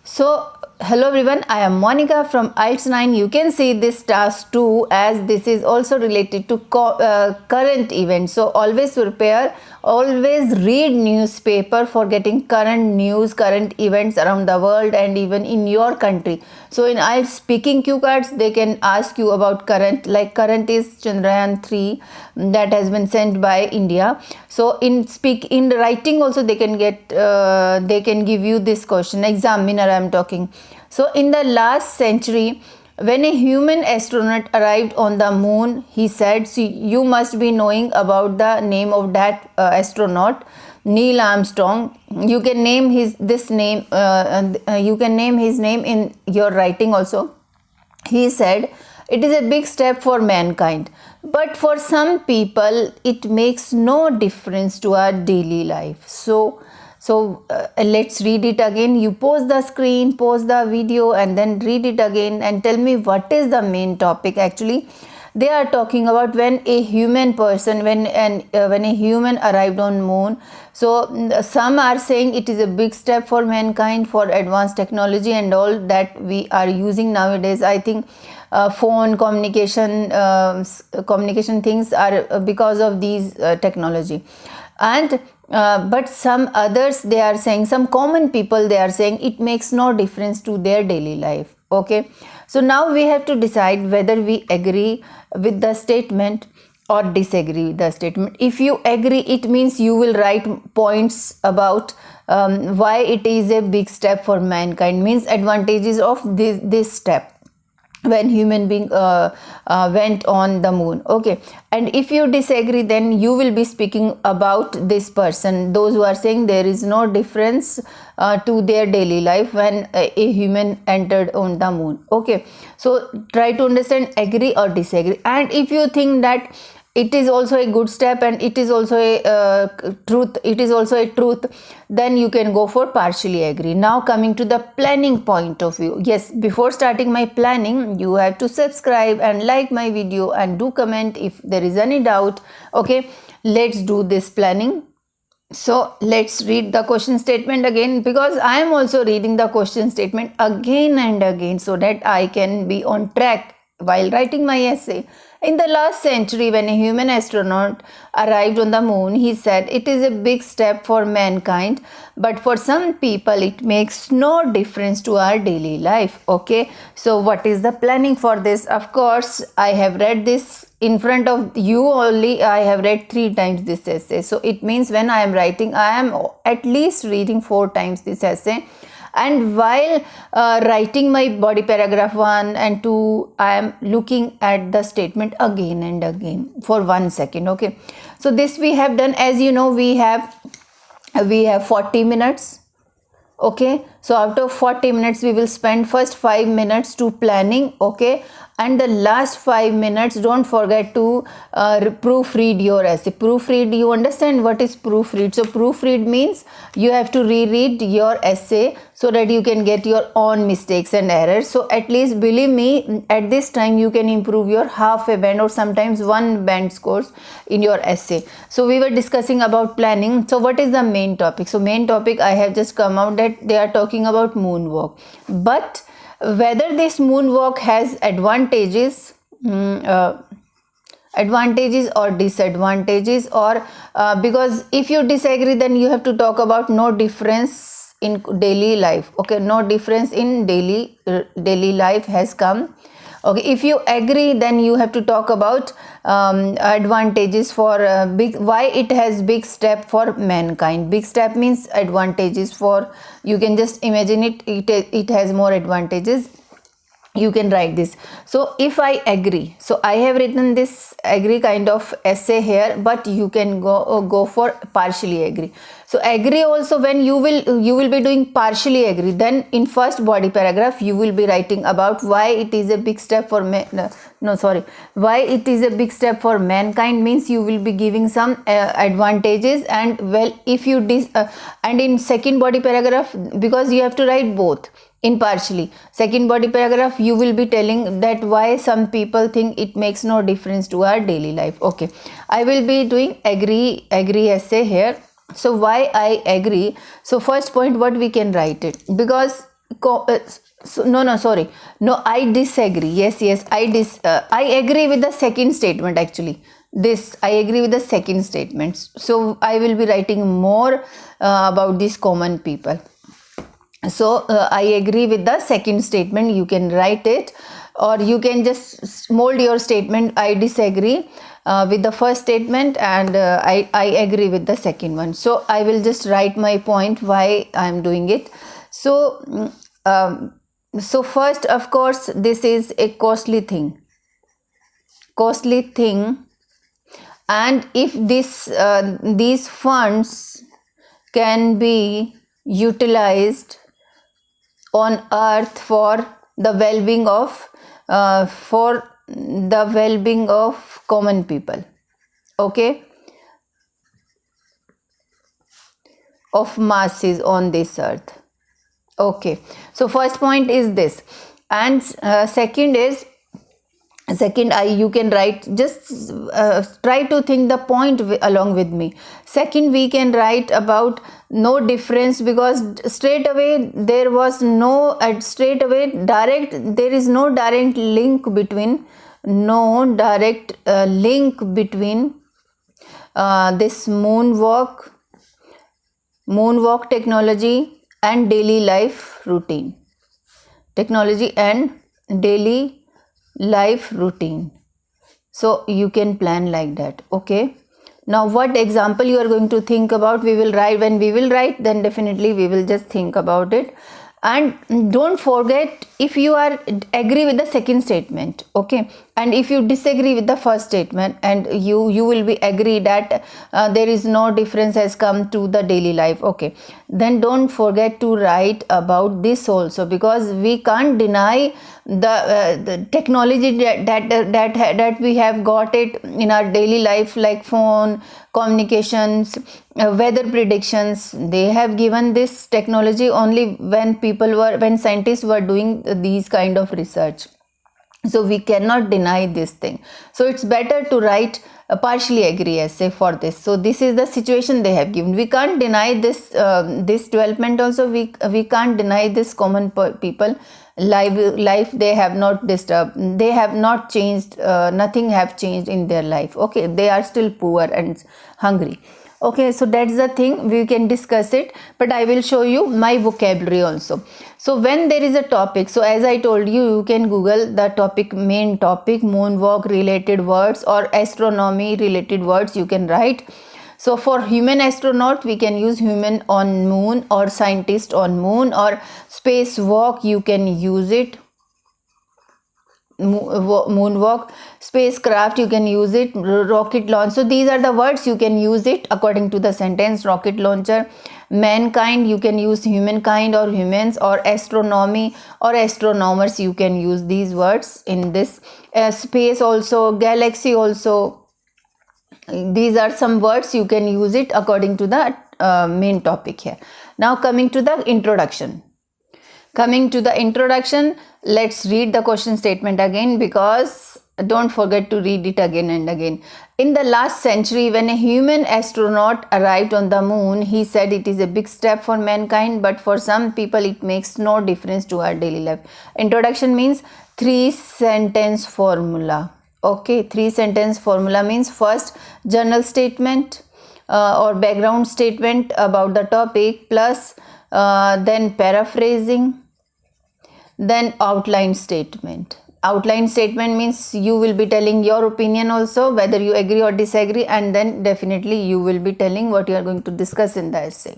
So, hello everyone, I am Monica from IELTS 9. You can see this task 2 as this is also related to current events. So, always prepare, always read newspaper for getting current news, current events around the world and even in your country. So, in IELTS speaking cue cards, they can ask you about current, like current is Chandrayaan 3 that has been sent by India. So, in writing also they can get, they can give you this question, examiner I am talking. So, in the last century, when a human astronaut arrived on the moon, he said, "See, you must be knowing about the name of that astronaut, Neil Armstrong. You can name his name. You can name his name in your writing also." He said, "It is a big step for mankind, but for some people, it makes no difference to our daily life." So let's read it again. You pause the screen, pause the video and then read it again and tell me what is the main topic. Actually, they are talking about when a human person, when a human arrived on moon. So some are saying it is a big step for mankind, for advanced technology and all that we are using nowadays. I think phone communication things are because of these technology. And but some others, they are saying, some common people, they are saying it makes no difference to their daily life. Okay, so now we have to decide whether we agree with the statement or disagree with the statement. If you agree, it means you will write points about why it is a big step for mankind, means advantages of this step when human being went on the moon. Okay, and if you disagree, then you will be speaking about this person, those who are saying there is no difference to their daily life when a human entered on the moon. Okay, so try to understand, agree or disagree. And if you think that it is also a good step and it is also a truth, then you can go for partially agree. Now coming to the planning point of view. Yes, before starting my planning, you have to subscribe and like my video and do comment if there is any doubt. Okay, let's do this planning. So let's read the question statement again, because I am also reading the question statement again and again so that I can be on track while writing my essay. In the last century, when a human astronaut arrived on the moon, he said, "It is a big step for mankind, but for some people, it makes no difference to our daily life." Okay, so what is the planning for this? Of course, I have read this in front of you only. I have read 3 times this essay. So it means when I am writing, I am at least reading 4 times this essay. And while writing my body paragraph 1 and 2, I am looking at the statement again and again for 1 second. Okay, so this we have done. As you know, we have 40 minutes. Okay, so out of 40 minutes, we will spend first 5 minutes to planning. Okay, and the last 5 minutes, don't forget to proofread your essay. Proofread, you understand what is proofread? So proofread means you have to reread your essay so that you can get your own mistakes and errors. So at least, believe me, at this time you can improve your half a band or sometimes 1 band scores in your essay. So we were discussing about planning. So what is the main topic? So main topic, I have just come out that they are talking about moonwalk. But whether this moonwalk has advantages or disadvantages, or because if you disagree, then you have to talk about no difference in daily life. Okay, no difference in daily life has come. Okay, if you agree, then you have to talk about advantages for why it has big step for mankind. Big step means advantages for, you can just imagine it has more advantages. You can write this. So if I agree, so I have written this agree kind of essay here, but you can go for partially agree. So agree also, when you will be doing partially agree, then in first body paragraph you will be writing about why it is a big step for why it is a big step for mankind, means you will be giving some advantages. And well, if you and in second body paragraph, because you have to write both. In partially, second body paragraph, you will be telling that why some people think it makes no difference to our daily life. Okay, I will be doing agree essay here. So why I agree? So first point, what we can write it, because Sorry, no, I disagree. Yes, I agree with the second statement actually. This I agree with the second statement. So I will be writing more about these common people. So I agree with the second statement. You can write it, or you can just mold your statement. I disagree with the first statement, and I agree with the second one. So I will just write my point why I am doing it. So so first, of course, this is a costly thing, and if these funds can be utilized on earth for the well-being of common people, okay, of masses on this earth. Okay, so first point is this, and second, you can write, just try to think the point along with me. Second, we can write about no difference, because straight away there is no direct link between this moonwalk technology and daily life routine. So you can plan like that. Okay, now what example you are going to think about, we will write. When we will write, then definitely we will just think about it. And don't forget, if you are agree with the second statement, okay, and if you disagree with the first statement, and you will be agree that there is no difference has come to the daily life, okay, then don't forget to write about this also, because we can't deny the technology that we have got it in our daily life, like phone, communications, weather predictions. They have given this technology only when scientists were doing these kind of research. So we cannot deny this thing. So it's better to write a partially agree essay for this. So this is the situation they have given. We can't deny this development also. We can't deny this common people life. They have not disturbed. They have not changed. Nothing have changed in their life. Okay, they are still poor and hungry. Okay, so that's the thing, we can discuss it, but I will show you my vocabulary also. So when there is a topic, so as I told you, you can Google the topic, main topic, moonwalk related words or astronomy related words, you can write. So for human astronaut, we can use human on moon, or scientist on moon, or spacewalk, you can use it. Moonwalk, spacecraft, you can use it. Rocket launch, so these are the words, you can use it according to the sentence. Rocket launcher. Mankind, you can use humankind or humans, or astronomy or astronomers, you can use these words in this. Space also, galaxy also, these are some words, you can use it according to the main topic here. Now coming to the introduction, let's read the question statement again, because don't forget to read it again and again. In the last century, when a human astronaut arrived on the moon, he said it is a big step for mankind, but for some people it makes no difference to our daily life. Introduction means 3-sentence formula. Okay, 3-sentence formula means first general statement or background statement about the topic, plus then paraphrasing, then outline statement. Outline statement means you will be telling your opinion also, whether you agree or disagree, and then definitely you will be telling what you are going to discuss in the essay.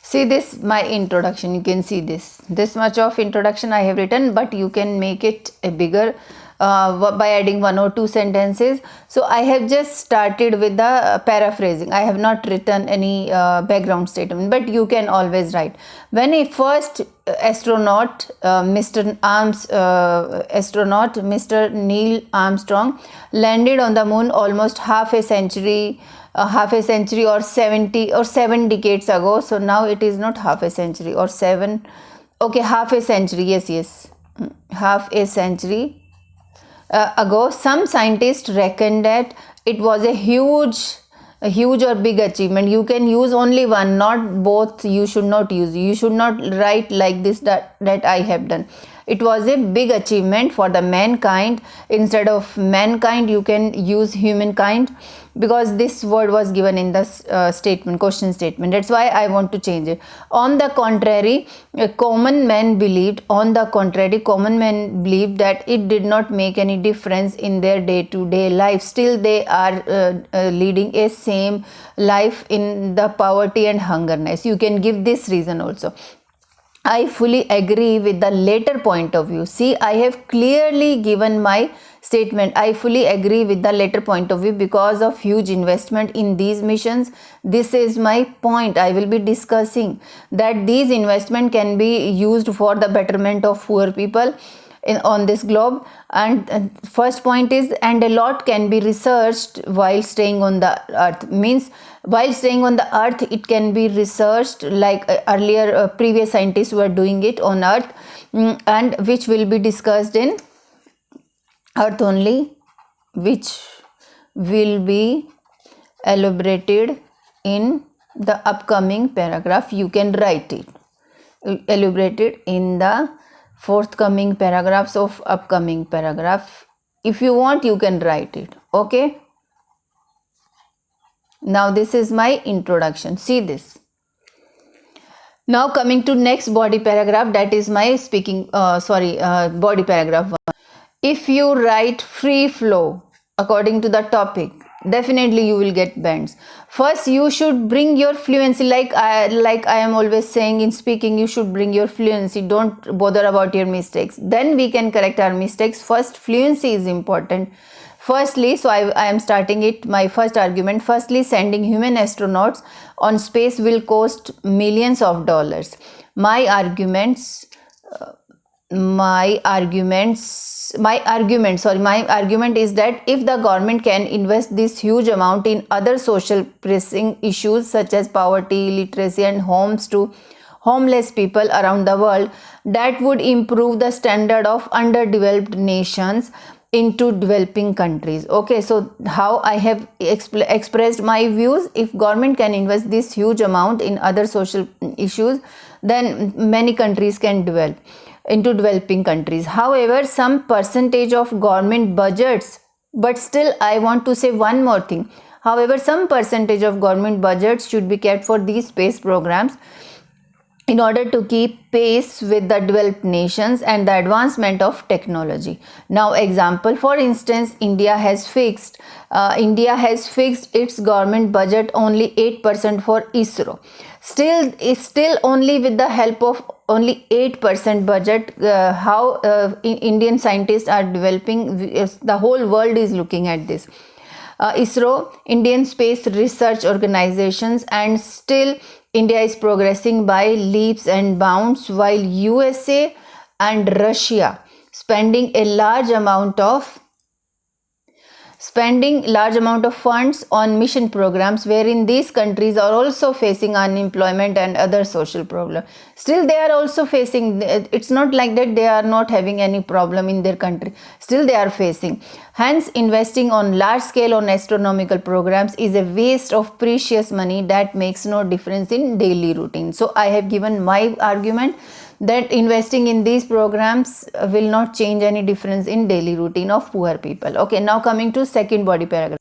See this, my introduction, you can see this much of introduction I have written, but you can make it a bigger by adding 1 or 2 sentences. So I have just started with the paraphrasing. I have not written any background statement, but you can always write. When a first astronaut, Mr. Neil Armstrong, landed on the moon almost half a century or 7 decades ago. So now it is not half a century or 7. Okay, half a century. Yes, half a century ago, some scientists reckon that it was a huge a huge or big achievement. You can use only one, not both. You should not use. You should not write like this, that I have done. It was a big achievement for the mankind. Instead of mankind, you can use humankind, because this word was given in the statement, question statement. That's why I want to change it. On the contrary, common men believed that it did not make any difference in their day-to-day life. Still they are leading a same life in the poverty and hungerness. You can give this reason also. I fully agree with the latter point of view. See, I have clearly given my statement. I fully agree with the latter point of view because of huge investment in these missions. This is my point. I will be discussing that these investment can be used for the betterment of poor people on this globe. And first point is, and a lot can be researched while staying on the earth. Means while staying on the earth, it can be researched like earlier previous scientists were doing it on earth, and which will be discussed in earth only, which will be elaborated in the upcoming paragraph. You can write it, elaborated in the forthcoming paragraphs of upcoming paragraph. If you want, you can write it. Okay, now this is my introduction. See this. Now coming to next body paragraph, that is my body paragraph. If you write free flow according to the topic, definitely you will get bends. First, you should bring your fluency. Like I am always saying in speaking, you should bring your fluency. Don't bother about your mistakes. Then we can correct our mistakes. First, fluency is important. Firstly, so I am starting it, my first argument. Firstly, sending human astronauts on space will cost millions of dollars. My argument is that if the government can invest this huge amount in other social pressing issues such as poverty, literacy, and homes to homeless people around the world, that would improve the standard of underdeveloped nations into developing countries. Okay, so how I have expressed my views: if government can invest this huge amount in other social issues, then many countries can develop into developing countries. However, some percentage of government budgets, but still I want to say one more thing. However, some percentage of government budgets should be kept for these space programs in order to keep pace with the developed nations and the advancement of technology. Now, example, for instance, India has fixed its government budget only 8% for ISRO. Still only with the help of only 8% budget, how Indian scientists are developing, the whole world is looking at this. ISRO, Indian Space Research Organizations, and still India is progressing by leaps and bounds, while USA and Russia spending large amount of funds on mission programs, wherein these countries are also facing unemployment and other social problems. Still they are also facing, it's not like that they are not having any problem in their country, still they are facing. Hence, investing on large scale on astronomical programs is a waste of precious money that makes no difference in daily routine. So I have given my argument that investing in these programs will not change any difference in daily routine of poor people. Okay, now coming to second body paragraph.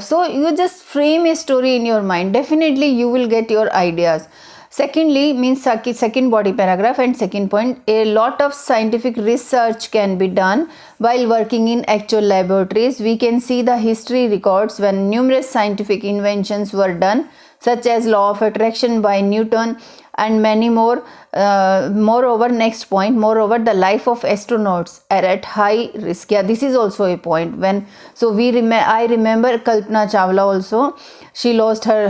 So you just frame a story in your mind. Definitely you will get your ideas. Secondly means second body paragraph, and second point, a lot of scientific research can be done while working in actual laboratories. We can see the history records when numerous scientific inventions were done, such as law of attraction by Newton and many more. Moreover, next point, moreover, the life of astronauts are at high risk. Yeah, this is also a point. I remember Kalpana Chawla also.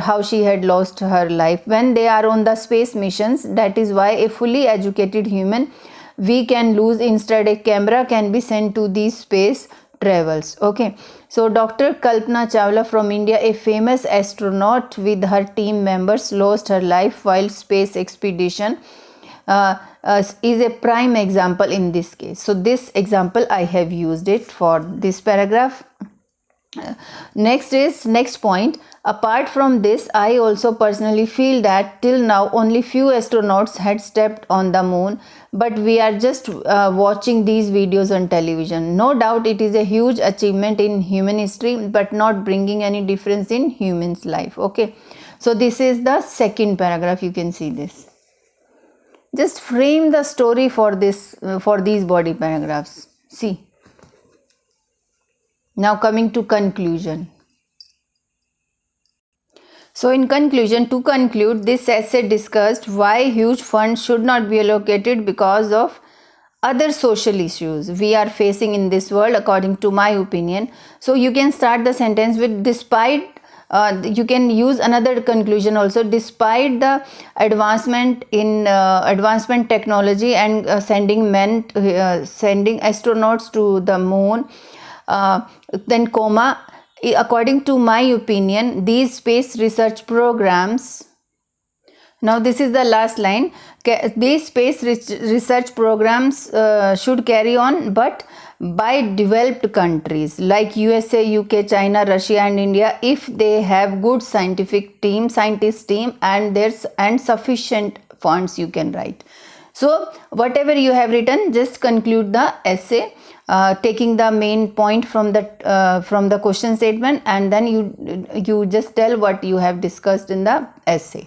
How she had lost her life when they are on the space missions. That is why a fully educated human we can lose. Instead, a camera can be sent to these space travels. Okay, so Dr. Kalpana Chawla from India, a famous astronaut with her team members, lost her life while space expedition, is a prime example in this case. So this example I have used it for this paragraph. Next point. Apart from this, I also personally feel that till now only few astronauts had stepped on the moon, but we are just watching these videos on television. No doubt it is a huge achievement in human history, but not bringing any difference in humans' life. Okay, so this is the second paragraph. You can see this. Just frame the story for this for these body paragraphs. See. Now coming to conclusion. So in conclusion, to conclude, this essay discussed why huge funds should not be allocated because of other social issues we are facing in this world, according to my opinion. So you can start the sentence with despite, you can use another conclusion also, despite the advancement in advancement technology and sending astronauts to the moon, then comma, according to my opinion, these space research programs, now this is the last line, these space research programs should carry on, but by developed countries like USA, UK, China, Russia and India, if they have good scientist team and sufficient funds, you can write. So whatever you have written, just conclude the essay, taking the main point from the question statement, and then you just tell what you have discussed in the essay.